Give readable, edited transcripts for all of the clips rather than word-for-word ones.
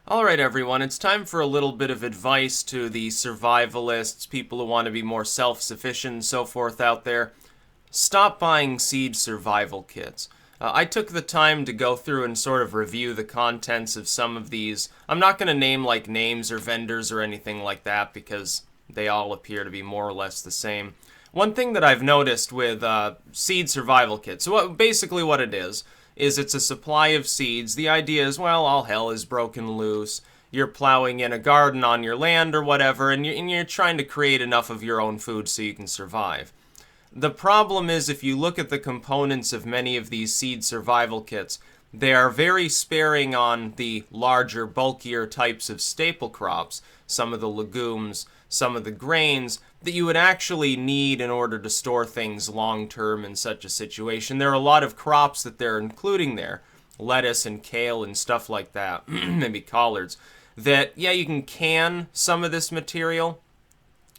Alright everyone, it's time for a little bit of advice to the survivalists, people who want to be more self-sufficient and so forth out there. Stop buying seed survival kits. I took the time to go through and sort of review the contents of some of these. I'm not going to name like names or vendors or anything like that because they all appear to be more or less the same. One thing that I've noticed with seed survival kits, so basically what it is it's a supply of seeds. The idea is, well, all hell is broken loose. You're plowing in a garden on your land or whatever, and you're trying to create enough of your own food so you can survive. The problem is, if you look at the components of many of these seed survival kits, they are very sparing on the larger, bulkier types of staple crops, some of the legumes, some of the grains that you would actually need in order to store things long term in such a situation. There are a lot of crops that they're including there, lettuce and kale and stuff like that, maybe collards, that, yeah, you can some of this material,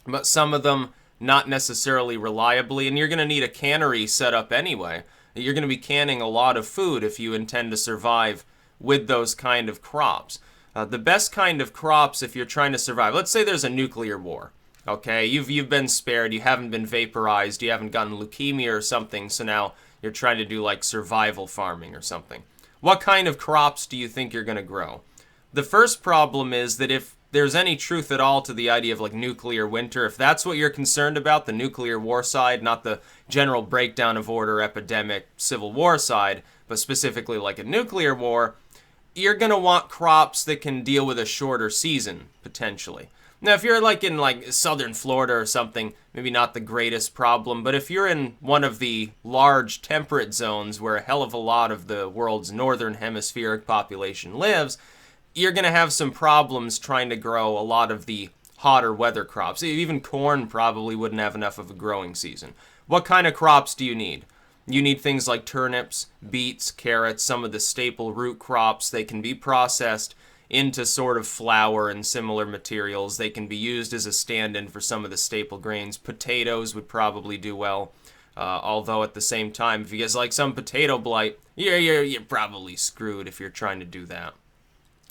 but some of them not necessarily reliably, and you're going to need a cannery set up anyway. You're going to be canning a lot of food if you intend to survive with those kind of crops. The best kind of crops if you're trying to survive, let's say there's a nuclear war, okay? You've been spared, you haven't been vaporized, you haven't gotten leukemia or something, so now you're trying to do like survival farming or something. What kind of crops do you think you're going to grow? The first problem is that if there's any truth at all to the idea of like nuclear winter, if that's what you're concerned about, the nuclear war side, not the general breakdown of order, epidemic, civil war side, but specifically like a nuclear war, you're going to want crops that can deal with a shorter season, potentially. Now, if you're like in like southern Florida or something, maybe not the greatest problem, but if you're in one of the large temperate zones where a hell of a lot of the world's northern hemispheric population lives, you're going to have some problems trying to grow a lot of the hotter weather crops. Even corn probably wouldn't have enough of a growing season. What kind of crops do you need? You need things like turnips, beets, carrots, some of the staple root crops. They can be processed into sort of flour and similar materials. They can be used as a stand-in for some of the staple grains. Potatoes would probably do well. Although at the same time, if you guys like some potato blight, you're probably screwed if you're trying to do that.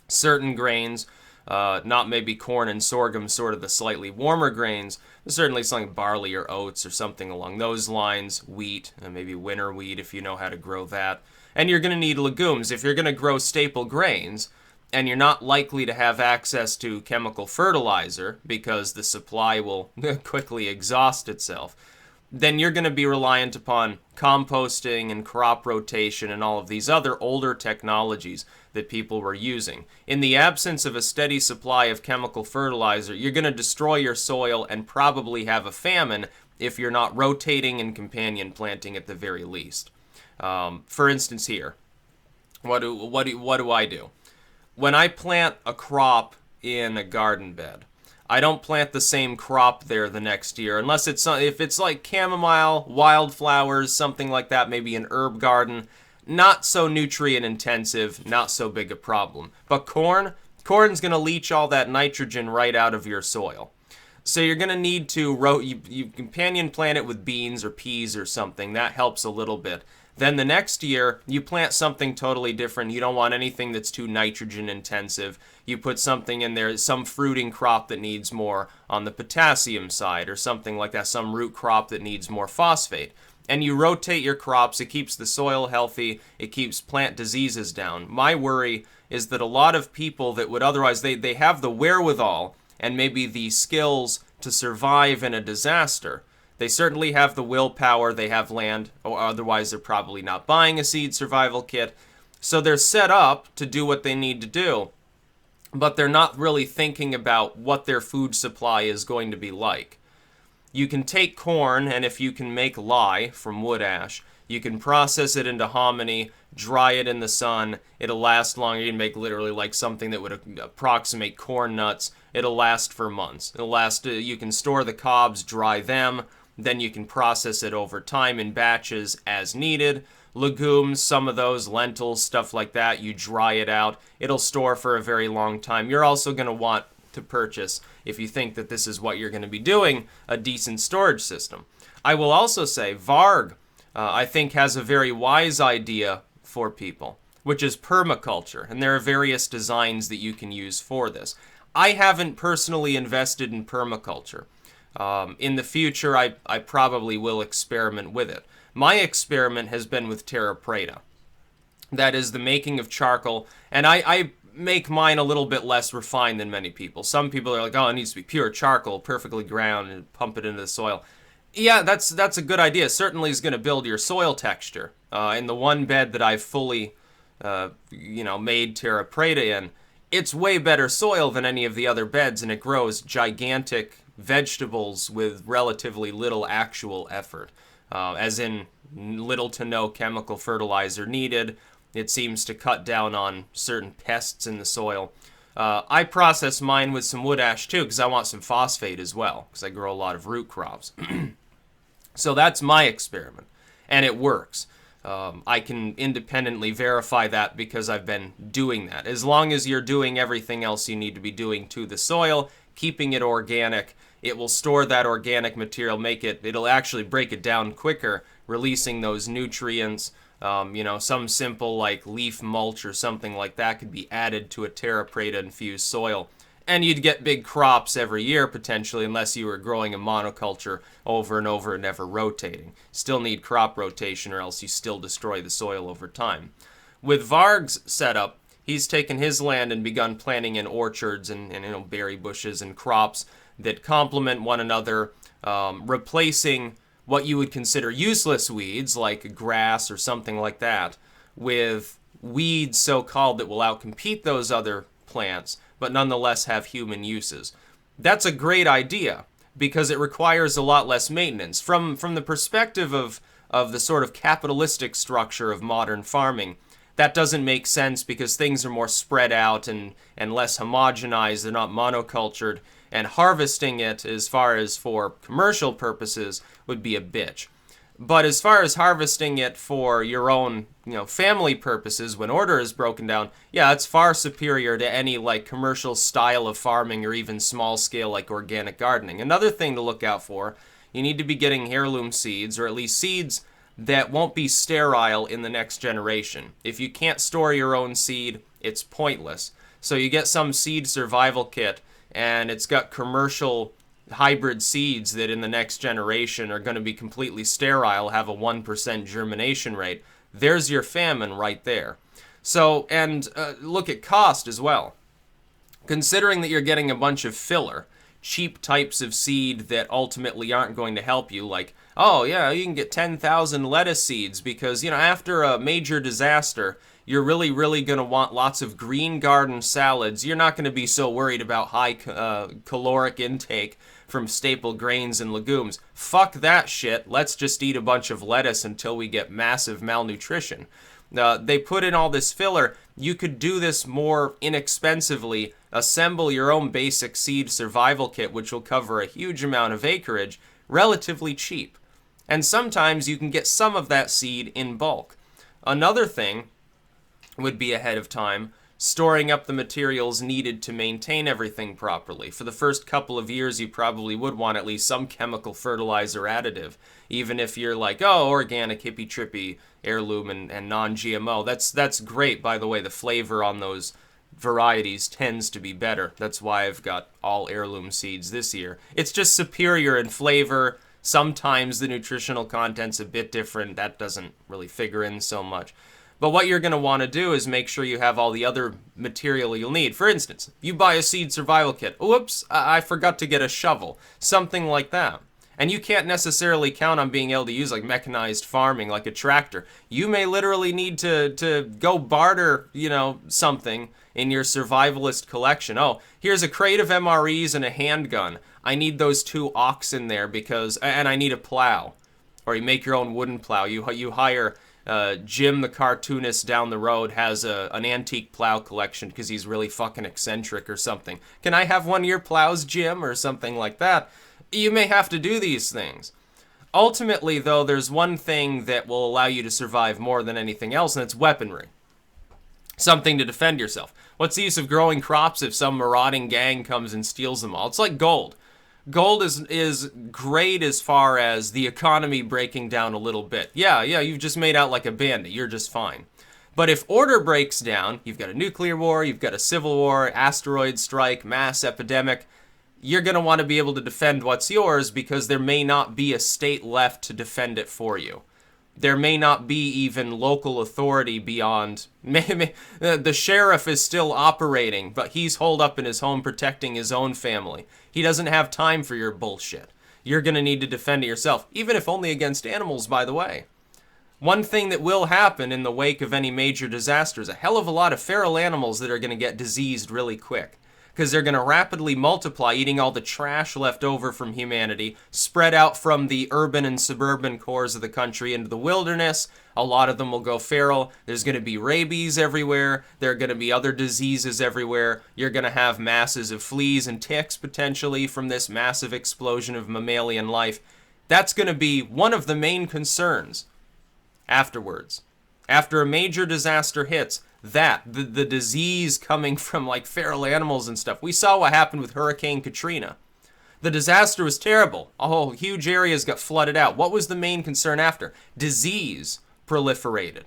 Certain grains, not maybe corn and sorghum, sort of the slightly warmer grains, but certainly something like barley or oats or something along those lines, wheat, and maybe winter wheat if you know how to grow that. And you're going to need legumes. If you're going to grow staple grains, and you're not likely to have access to chemical fertilizer because the supply will quickly exhaust itself, then you're going to be reliant upon composting and crop rotation and all of these other older technologies that people were using. In the absence of a steady supply of chemical fertilizer, you're going to destroy your soil and probably have a famine if you're not rotating and companion planting at the very least. For instance here, what do I do? When I plant a crop in a garden bed, I don't plant the same crop there the next year, unless if it's like chamomile, wildflowers, something like that, maybe an herb garden. Not so nutrient intensive, not so big a problem. But corn's going to leach all that nitrogen right out of your soil. So you're going to need to you companion plant it with beans or peas or something. That helps a little bit. Then the next year, you plant something totally different. You don't want anything that's too nitrogen intensive. You put something in there, some fruiting crop that needs more on the potassium side or something like that, some root crop that needs more phosphate. And you rotate your crops. It keeps the soil healthy. It keeps plant diseases down. My worry is that a lot of people that would otherwise, they have the wherewithal and maybe the skills to survive in a disaster. They certainly have the willpower, they have land, or otherwise they're probably not buying a seed survival kit. So they're set up to do what they need to do, but they're not really thinking about what their food supply is going to be like. You can take corn, and if you can make lye from wood ash, you can process it into hominy, dry it in the sun. It'll last longer. You can make literally like something that would approximate corn nuts. It'll last for months. It'll last. You can store the cobs, dry them. Then you can process it over time in batches as needed. Legumes, some of those, lentils, stuff like that, you dry it out. It'll store for a very long time. You're also going to want to purchase, if you think that this is what you're going to be doing, a decent storage system. I will also say Varg, I think, has a very wise idea for people. which is permaculture, and there are various designs that you can use for this. I haven't personally invested in permaculture. In the future, I probably will experiment with it. My experiment has been with terra preta. That is the making of charcoal, and I make mine a little bit less refined than many people. Some people are like, oh, it needs to be pure charcoal, perfectly ground, and pump it into the soil. Yeah, that's a good idea. It certainly is going to build your soil texture. In the one bed that I've fully, made terra preta in, it's way better soil than any of the other beds, and it grows gigantic vegetables with relatively little actual effort, as in little to no chemical fertilizer needed. It seems to cut down on certain pests in the soil. I process mine with some wood ash too because I want some phosphate as well because I grow a lot of root crops. So that's my experiment, and it works. I can independently verify that because I've been doing that. As long as you're doing everything else you need to be doing to the soil, keeping it organic, it will store that organic material, it'll actually break it down quicker, releasing those nutrients. Some simple like leaf mulch or something like that could be added to a terra preta infused soil. And you'd get big crops every year potentially unless you were growing a monoculture over and over and never rotating. Still need crop rotation or else you still destroy the soil over time. With Varg's setup, he's taken his land and begun planting in orchards and berry bushes and crops that complement one another, replacing what you would consider useless weeds like grass or something like that with weeds so-called that will outcompete those other plants but nonetheless have human uses. That's a great idea because it requires a lot less maintenance. From the perspective of the sort of capitalistic structure of modern farming, that doesn't make sense because things are more spread out and less homogenized. They're not monocultured, and harvesting it as far as for commercial purposes would be a bitch. But as far as harvesting it for your own, family purposes, when order is broken down, yeah, it's far superior to any like commercial style of farming or even small scale like organic gardening. Another thing to look out for, you need to be getting heirloom seeds, or at least seeds that won't be sterile in the next generation. If you can't store your own seed, it's pointless. So you get some seed survival kit, and it's got commercial hybrid seeds that in the next generation are going to be completely sterile, have a 1% germination rate. There's your famine right there. So, and look at cost as well. Considering that you're getting a bunch of filler, cheap types of seed that ultimately aren't going to help you, like, oh yeah, you can get 10,000 lettuce seeds because, after a major disaster, you're really, really going to want lots of green garden salads. You're not going to be so worried about high caloric intake from staple grains and legumes. Fuck that shit. Let's just eat a bunch of lettuce until we get massive malnutrition. They put in all this filler. You could do this more inexpensively. Assemble your own basic seed survival kit, which will cover a huge amount of acreage, relatively cheap. And sometimes you can get some of that seed in bulk. Another thing would be ahead of time, storing up the materials needed to maintain everything properly. For the first couple of years, you probably would want at least some chemical fertilizer additive, even if you're like, oh, organic, hippy-trippy, heirloom, and non-GMO. That's great, by the way. The flavor on those varieties tends to be better. That's why I've got all heirloom seeds this year. It's just superior in flavor. Sometimes the nutritional content's a bit different. That doesn't really figure in so much. But what you're going to want to do is make sure you have all the other material you'll need. For instance, you buy a seed survival kit. Oops, I forgot to get a shovel. Something like that. And you can't necessarily count on being able to use like mechanized farming like a tractor. You may literally need to go barter, something in your survivalist collection. Oh, here's a crate of MREs and a handgun. I need those 2 oxen there and I need a plow. Or you make your own wooden plow. You hire Jim the cartoonist down the road has an antique plow collection because he's really fucking eccentric or something. Can I have one of your plows, Jim? Or something like that. You may have to do these things. Ultimately, though, there's one thing that will allow you to survive more than anything else, and it's weaponry. Something to defend yourself. What's the use of growing crops if some marauding gang comes and steals them all? It's like gold. Gold is great as far as the economy breaking down a little bit. Yeah, you've just made out like a bandit. You're just fine. But if order breaks down, you've got a nuclear war, you've got a civil war, asteroid strike, mass epidemic, you're going to want to be able to defend what's yours because there may not be a state left to defend it for you. There may not be even local authority beyond. The sheriff is still operating, but he's holed up in his home protecting his own family. He doesn't have time for your bullshit. You're going to need to defend it yourself, even if only against animals, by the way. One thing that will happen in the wake of any major disaster is a hell of a lot of feral animals that are going to get diseased really quick. Because they're going to rapidly multiply, eating all the trash left over from humanity, spread out from the urban and suburban cores of the country into the wilderness. A lot of them will go feral. There's going to be rabies everywhere. There are going to be other diseases everywhere. You're going to have masses of fleas and ticks, potentially, from this massive explosion of mammalian life. That's going to be one of the main concerns afterwards. After a major disaster hits, the disease coming from like feral animals and stuff. We saw what happened with Hurricane Katrina. The disaster was terrible. Huge areas got flooded out. What was the main concern after? Disease proliferated.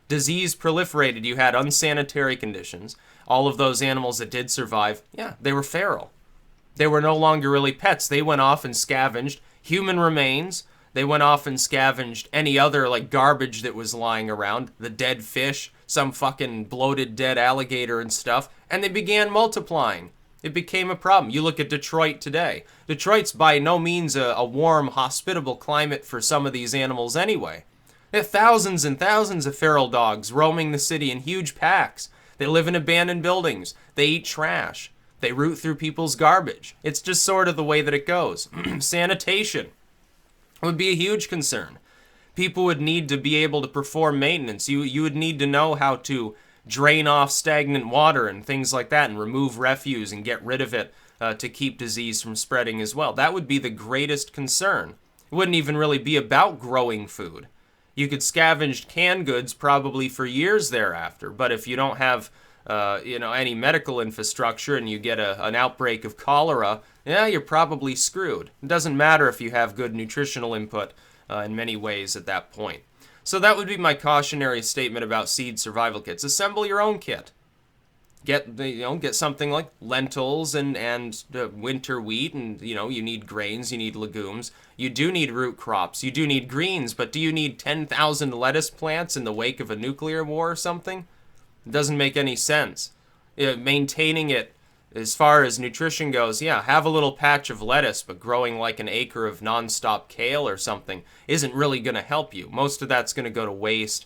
Disease proliferated. You had unsanitary conditions. All of those animals that did survive, yeah, they were feral. They were no longer really pets. They went off and scavenged human remains. They went off and scavenged any other like garbage that was lying around, the dead fish, some fucking bloated dead alligator and stuff, and they began multiplying. It became a problem. You look at Detroit today. Detroit's by no means a warm, hospitable climate for some of these animals anyway. There are thousands and thousands of feral dogs roaming the city in huge packs. They live in abandoned buildings. They eat trash. They root through people's garbage. It's just sort of the way that it goes. Sanitation would be a huge concern. People would need to be able to perform maintenance. You would need to know how to drain off stagnant water and things like that and remove refuse and get rid of it to keep disease from spreading as well. That would be the greatest concern. It wouldn't even really be about growing food. You could scavenge canned goods probably for years thereafter, but if you don't have any medical infrastructure and you get an outbreak of cholera, yeah, you're probably screwed. It doesn't matter if you have good nutritional input in many ways at that point. So that would be my cautionary statement about seed survival kits. Assemble your own kit. Get something like lentils and winter wheat, and you need grains, you need legumes. You do need root crops, you do need greens, but do you need 10,000 lettuce plants in the wake of a nuclear war or something? It doesn't make any sense. Maintaining it as far as nutrition goes, yeah, have a little patch of lettuce, but growing like an acre of nonstop kale or something isn't really going to help you. Most of that's going to go to waste.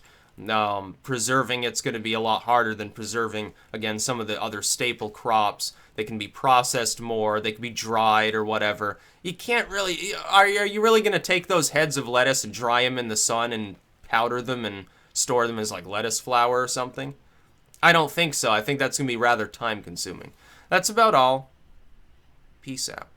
Preserving it's going to be a lot harder than preserving, again, some of the other staple crops. They can be processed more, they can be dried or whatever. You can't really, are you really going to take those heads of lettuce and dry them in the sun and powder them and store them as like lettuce flour or something? I don't think so. I think that's going to be rather time consuming. That's about all. Peace out.